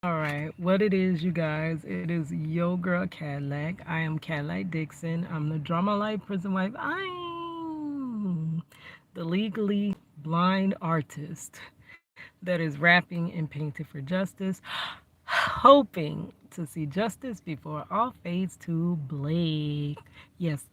All right, what it is, you guys, it is Yo Girl Cadillac. I am Cadillac Dixon. I'm the drama life prison wife. I'm the legally blind artist that is rapping and painting for justice, hoping to see justice before all fades to black. Yes,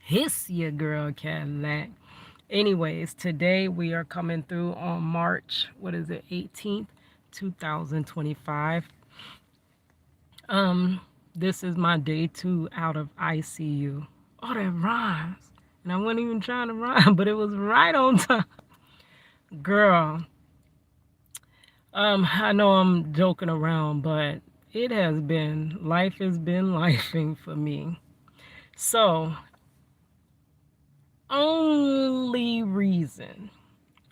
hiss your girl Cadillac. Anyways, today we are coming through on March, what is it, 18th, 2025. This is my day 2 out of ICU. Oh, that rhymes. And I wasn't even trying to rhyme, but it was right on time. Girl, I know I'm joking around, but life has been lifing for me. So, only reason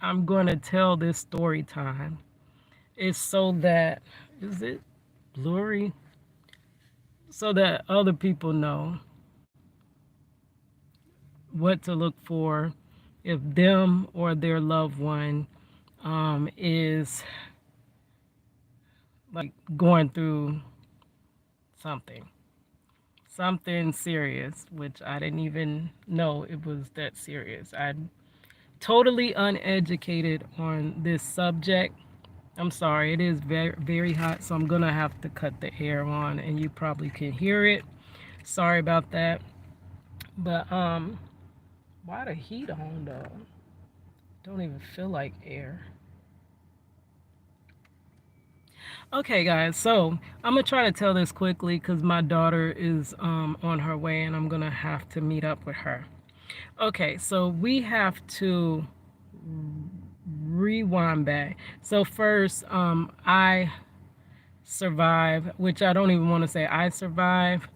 I'm going to tell this story time is so that, is it blurry? So that other people know what to look for if them or their loved one is like going through something, something serious, which I didn't even know it was that serious. I'm totally uneducated on this subject. I'm sorry, it is very, very hot, so I'm gonna have to cut the air on, and you probably can hear it. Sorry about that. But why the heat on though? Don't even feel like air. Okay, guys, so I'm gonna try to tell this quickly because my daughter is on her way and I'm gonna have to meet up with her. Okay, so we have to rewind back. So first, I survived, which I don't even want to say I survived.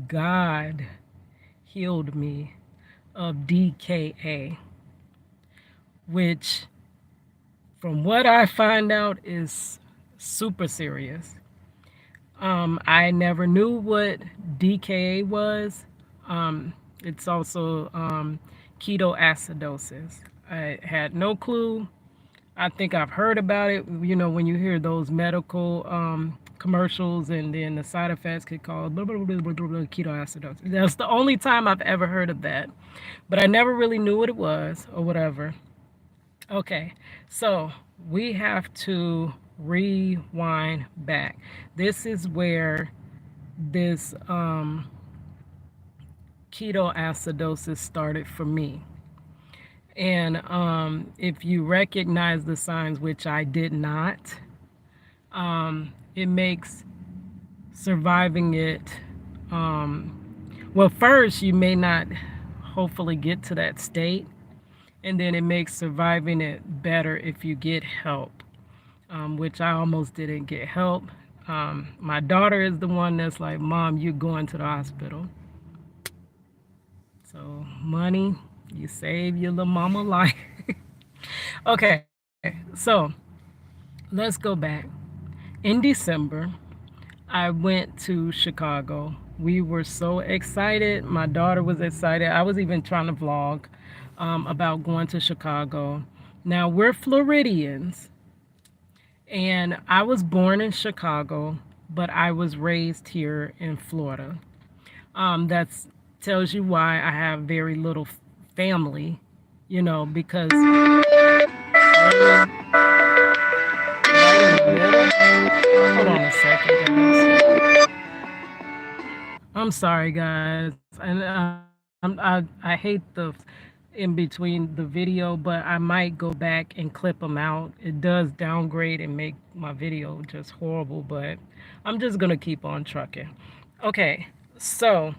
God healed me of DKA, which from what I find out is super serious. I never knew what DKA was. It's also ketoacidosis. I had no clue. I think I've heard about it. You know, when you hear those medical commercials and then the side effects could cause blah, blah, blah, blah, blah, blah, ketoacidosis. That's the only time I've ever heard of that. But I never really knew what it was or whatever. Okay, so we have to rewind back. This is where this ketoacidosis started for me. And if you recognize the signs, which I did not, it makes surviving it, well, first, you may not hopefully get to that state. And then it makes surviving it better if you get help, which I almost didn't get help. My daughter is the one that's like, Mom, you're going to the hospital. So money, you save your little mama life. Okay, so let's go back. In December, I went to Chicago. We were so excited. My daughter was excited. I was even trying to vlog about going to Chicago. Now, we're Floridians, and I was born in Chicago, but I was raised here in Florida. That tells you why I have very little family, you know, because hold on a second, guys. I'm sorry, guys, and I hate the in between the video, but I might go back and clip them out. It does downgrade and make my video just horrible, but I'm just gonna keep on trucking. Okay, so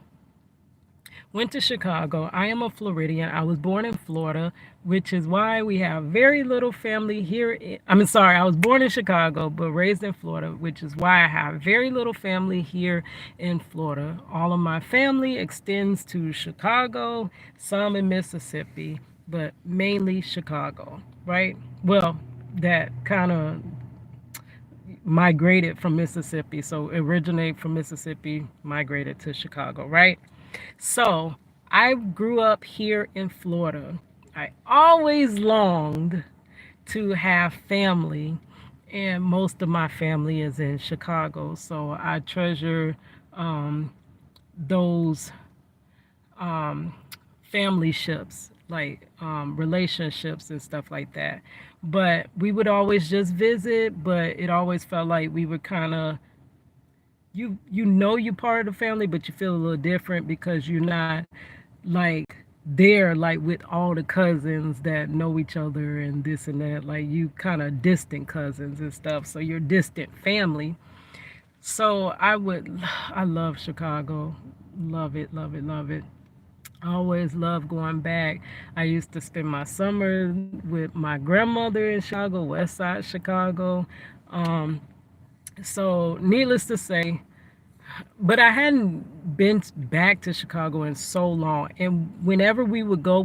went to Chicago. I am a Floridian. I was born in Florida, which is why we have very little family here. I was born in Chicago, but raised in Florida, which is why I have very little family here in Florida. All of my family extends to Chicago, some in Mississippi, but mainly Chicago, right? Well, that kind of migrated from Mississippi. So originate from Mississippi, migrated to Chicago, right? So I grew up here in Florida. I always longed to have family and most of my family is in Chicago. So I treasure um, those um, family ships, like relationships and stuff like that. But we would always just visit, but it always felt like we were kind of, you know, you're part of the family, but you feel a little different because you're not like there like with all the cousins that know each other and this and that. Like you kind of distant cousins and stuff, so you're distant family. So I love Chicago. Love it, love it, love it. I always loved going back. I used to spend my summer with my grandmother in Chicago, West Side Chicago. Um, so, needless to say, but I hadn't been back to Chicago in so long. And whenever we would go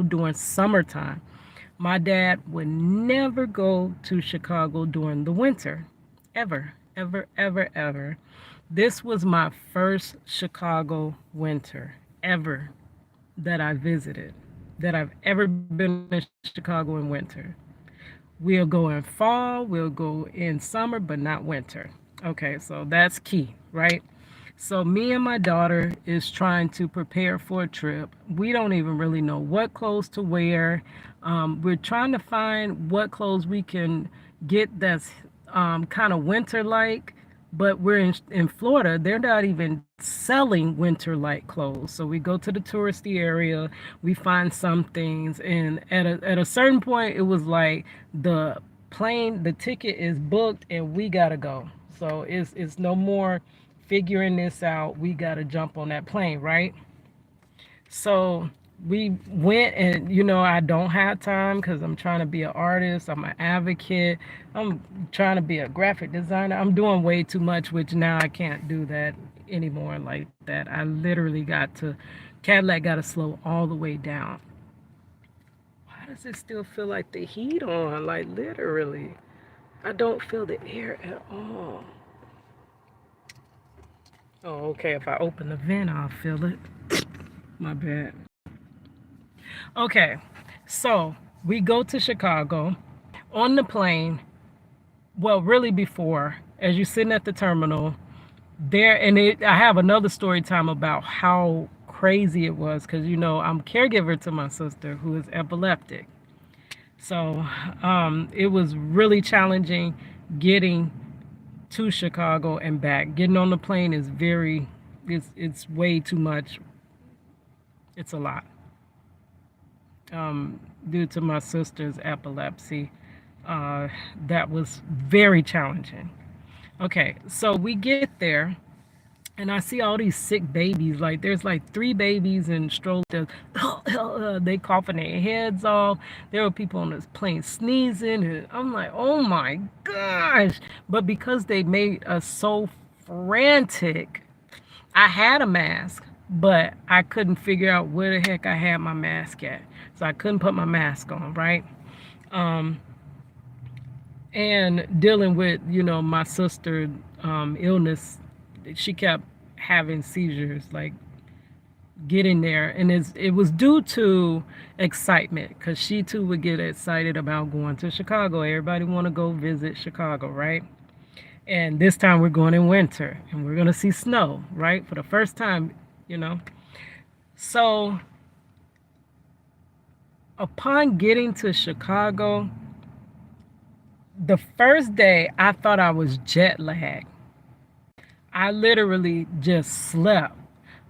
during summertime. My dad would never go to Chicago during the winter, ever, ever, ever, ever. This was my first Chicago winter ever that I visited, that I've ever been in Chicago in winter. We'll go in fall, we'll go in summer, but not winter. Okay, so that's key, right? So me and my daughter is trying to prepare for a trip. We don't even really know what clothes to wear. We're trying to find what clothes we can get that's kind of winter like, but we're in Florida. They're not even selling winter like clothes. So we go to the touristy area, we find some things, and at a certain point, it was like the the ticket is booked, and we gotta go. So it's no more figuring this out. We gotta jump on that plane, right? So we went, and I don't have time because I'm trying to be an artist, I'm an advocate, I'm trying to be a graphic designer. I'm doing way too much, which now I can't do that anymore like that. I literally got to, Cadillac got to slow all the way down. Why does it still feel like the heat on? Like literally, I don't feel the air at all. Oh, okay, if I open the vent I'll feel it. My bad. Okay, so we go to Chicago on the plane. Well, really before, as you're sitting at the terminal, I have another story time about how crazy it was because I'm caregiver to my sister who is epileptic. So it was really challenging getting to Chicago and back. Getting on the plane is it's way too much. It's a lot. Due to my sister's epilepsy. Uh, that was very challenging. Okay, so we get there, and I see all these sick babies. Like there's like three babies in strollers. They coughing their heads off. There were people on this plane sneezing, and I'm like, oh my gosh! But because they made us so frantic, I had a mask, but I couldn't figure out where the heck I had my mask at. So I couldn't put my mask on, right? Um, and dealing with, my sister illness, she kept having seizures, like getting there. And it was due to excitement because she too would get excited about going to Chicago. Everybody want to go visit Chicago, right? And this time we're going in winter and we're going to see snow, right? For the first time, you know. So upon getting to Chicago, the first day I thought I was jet lagged. I literally just slept.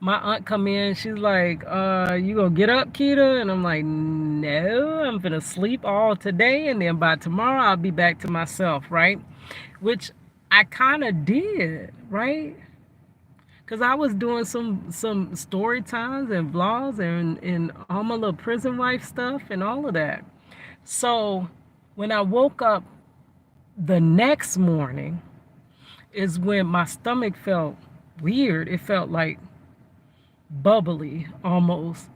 My aunt come in, she's like, you gonna get up, Keita? And I'm like, no, I'm gonna sleep all today, and then by tomorrow I'll be back to myself, right? Which I kind of did, right? Because I was doing some story times and vlogs and all my little prison wife stuff and all of that. So when I woke up the next morning is when my stomach felt weird. It felt like bubbly almost.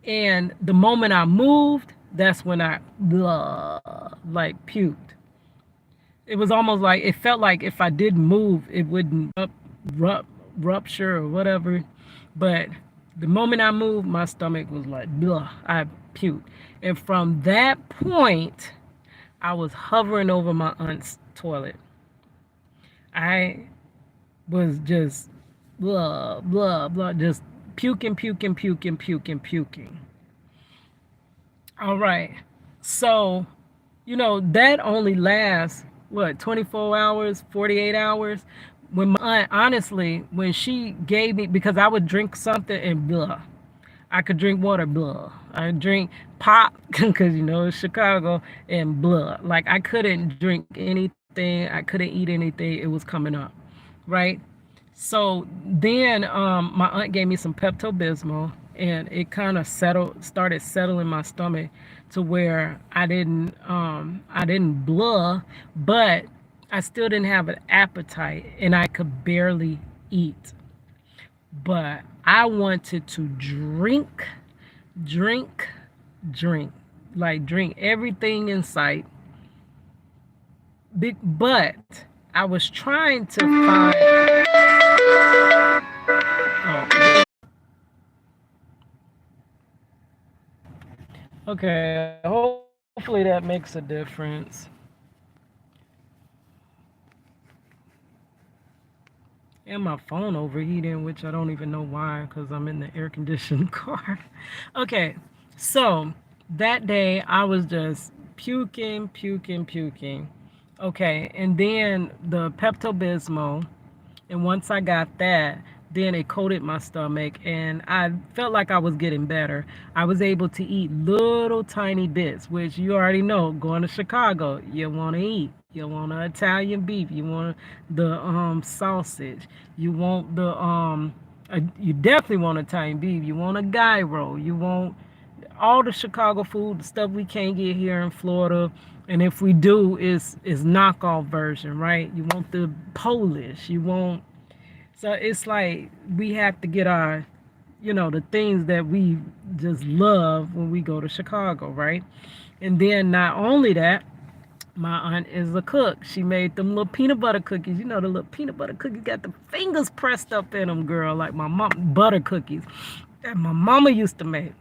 And the moment I moved, that's when I like puked. It was almost like it felt like if I didn't move, it wouldn't rupture or whatever. But the moment I moved, my stomach was like blah. I puked. And from that point, I was hovering over my aunt's toilet. I was just blah, blah, blah, just puking, puking, puking, puking, puking. All right. So, that only lasts, what, 24 hours, 48 hours? When my aunt, honestly, when she gave me, because I would drink something and blah. I could drink water, blah. I drink pop, because, it's Chicago, and blah. Like, I couldn't drink anything. I couldn't eat anything. It was coming up, right? So then my aunt gave me some Pepto Bismol, and it kind of started settling my stomach to where I didn't blah, but I still didn't have an appetite, and I could barely eat. But I wanted to drink, drink, drink, like drink everything in sight. But I was trying to find. Oh, okay, hopefully that makes a difference. And my phone overheating, which I don't even know why, because I'm in the air conditioned car. Okay, so that day I was just puking, puking, puking. Okay, and then the Pepto Bismol, and once I got that, then it coated my stomach, and I felt like I was getting better. I was able to eat little tiny bits, which you already know. Going to Chicago, you want to eat. You want an Italian beef. You want the sausage. You want you definitely want Italian beef. You want a gyro. You want all the Chicago food, the stuff we can't get here in Florida. And if we do, is knockoff version, right? You want the Polish. You want, so it's like we have to get our, the things that we just love when we go to Chicago, right? And then not only that, my aunt is a cook. She made them little peanut butter cookies. The little peanut butter cookies got the fingers pressed up in them, girl, like my mom, butter cookies that my mama used to make.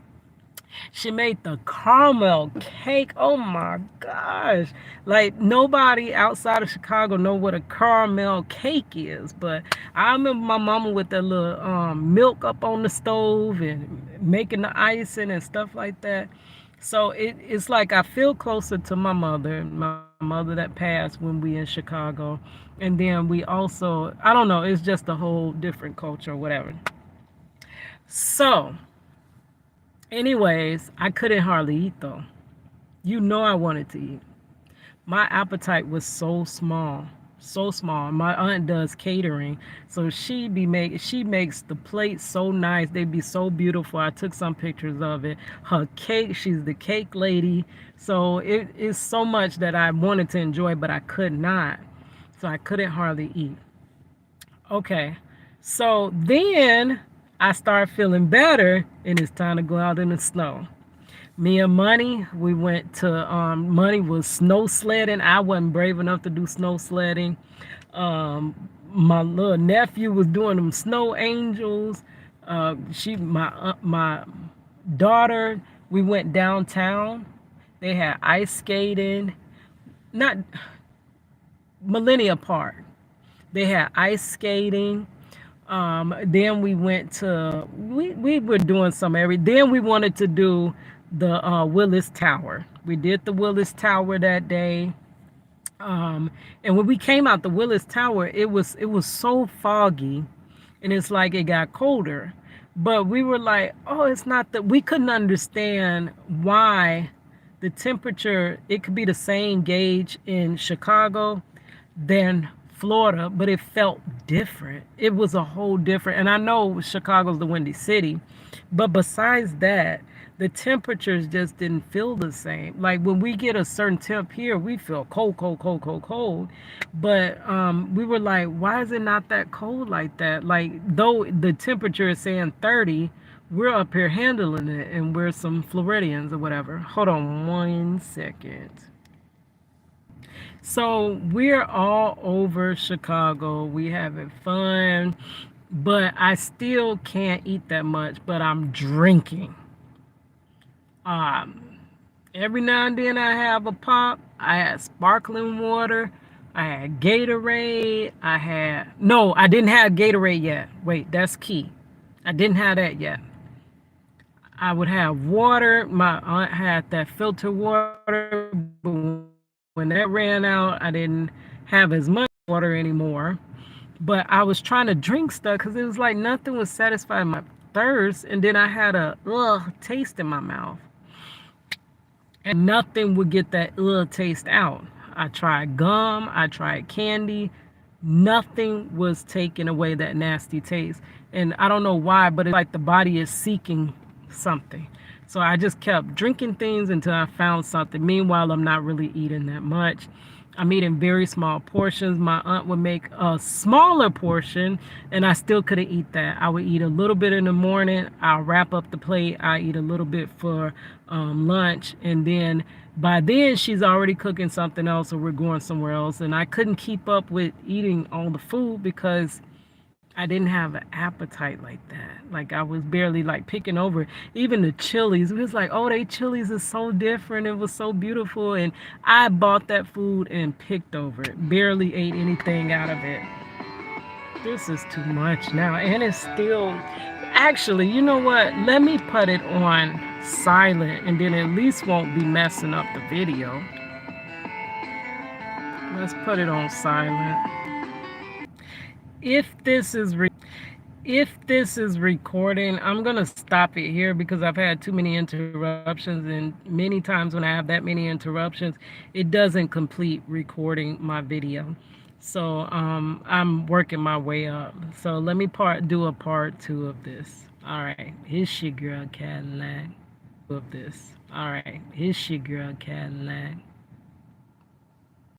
She made the caramel cake. Oh my gosh. Like nobody outside of Chicago know what a caramel cake is. But I remember my mama with that little milk up on the stove and making the icing and stuff like that. So it's like I feel closer to my mother that passed when we in Chicago. And then we also, I don't know, it's just a whole different culture or whatever. So anyways, I couldn't hardly eat though. I wanted to eat. My appetite was so small, so small. My aunt does catering, so she makes the plates so nice. They be so beautiful. I took some pictures of it. Her cake, she's the cake lady. So it is so much that I wanted to enjoy, but I could not. So I couldn't hardly eat. Okay. So then I start feeling better, and it's time to go out in the snow. Me and Money, we went to, Money was snow sledding. I wasn't brave enough to do snow sledding. My little nephew was doing them snow angels. My daughter, we went downtown. They had ice skating, not Millennia Park. They had ice skating. Then we were doing then we wanted to do the Willis Tower. We did the Willis Tower that day. And when we came out the Willis Tower, it was so foggy, and it's like it got colder. But we were like, oh, it's not that we couldn't understand why the temperature, it could be the same gauge in Chicago than Florida, but it felt different. It was a whole different, and I know Chicago's the windy city, but besides that, the temperatures just didn't feel the same. Like when we get a certain temp here, we feel cold, cold, cold, cold, cold. But we were like, why is it not that cold like that? Like though the temperature is saying 30, we're up here handling it, and we're some Floridians or whatever. Hold on 1 second. So we're all over Chicago. We having fun, but I still can't eat that much. But I'm drinking. Um, Every now and then I have a pop. I had sparkling water. I had Gatorade. No, I didn't have Gatorade yet. Wait, that's key. I didn't have that yet. I would have water. My aunt had that filter water, but when that ran out, I didn't have as much water anymore. But I was trying to drink stuff because it was like nothing was satisfying my thirst, and then I had a taste in my mouth, and nothing would get that taste out. I tried gum, I tried candy, nothing was taking away that nasty taste. And I don't know why, but it's like the body is seeking something. So I just kept drinking things until I found something. Meanwhile, I'm not really eating that much. I'm eating very small portions. My aunt would make a smaller portion, and I still couldn't eat that. I would eat a little bit in the morning. I'll wrap up the plate. I eat a little bit for lunch, and then by then she's already cooking something else, or we're going somewhere else. And I couldn't keep up with eating all the food because I didn't have an appetite like that. Like I was barely like picking over. Even the chilies, it was like, oh, they chilies is so different. It was so beautiful. And I bought that food and picked over it. Barely ate anything out of it. This is too much now. And it's still, actually, you know what? Let me put it on silent and then at least won't be messing up the video. Let's put it on silent. If this is recording, I'm gonna stop it here because I've had too many interruptions, and many times when I have that many interruptions, it doesn't complete recording my video. So I'm working my way up. So let me do a part 2 of this. All right, here's your girl Cadillac. Of this. All right, here's your girl Cadillac.